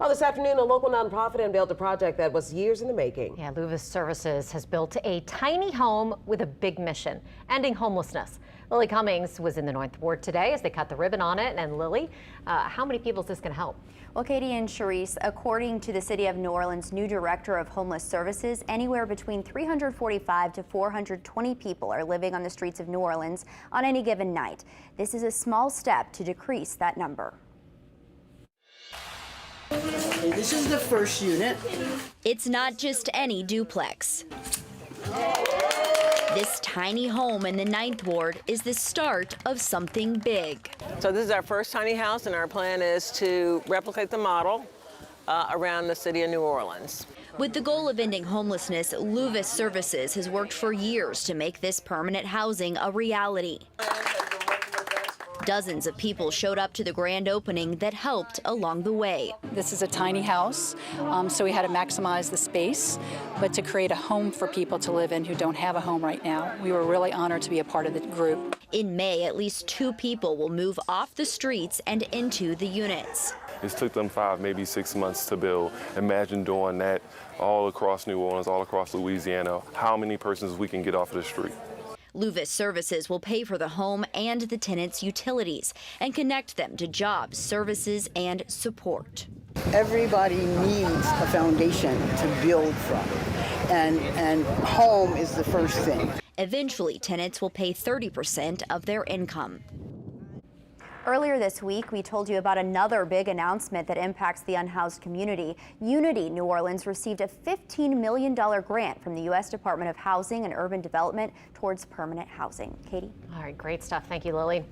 Well, this afternoon, a local nonprofit unveiled a project that was years in the making. Yeah, Louvis Services has built a tiny home with a big mission, ending homelessness. Lily Cummings was in the 9th Ward today as they cut the ribbon on it. And Lily, how many people is this going to help? Well, Katie and Charisse, according to the City of New Orleans' new director of homeless services, anywhere between 345 to 420 people are living on the streets of New Orleans on any given night. This is a small step to decrease that number. This is the first unit. It's not just any duplex. This tiny home in the 9th Ward is the start of something big. So this is our first tiny house, and our plan is to replicate the model around the city of New Orleans. With the goal of ending homelessness, Louvis Services has worked for years to make this permanent housing a reality. Dozens of people showed up to the grand opening that helped along the way. This is a tiny house, so we had to maximize the space, but to create a home for people to live in who don't have a home right now. We were really honored to be a part of the group. In May, at least 2 people will move off the streets and into the units. It took them 5, maybe 6 months to build. Imagine doing that all across New Orleans, all across Louisiana, how many persons we can get off of the street. Louvis Services will pay for the home and the tenants' utilities and connect them to jobs, services, and support. Everybody needs a foundation to build from, and home is the first thing. Eventually, tenants will pay 30% of their income. Earlier this week, we told you about another big announcement that impacts the unhoused community. Unity New Orleans received a $15 million grant from the U.S. Department of Housing and Urban Development towards permanent housing. Katie? All right, great stuff. Thank you, Lily.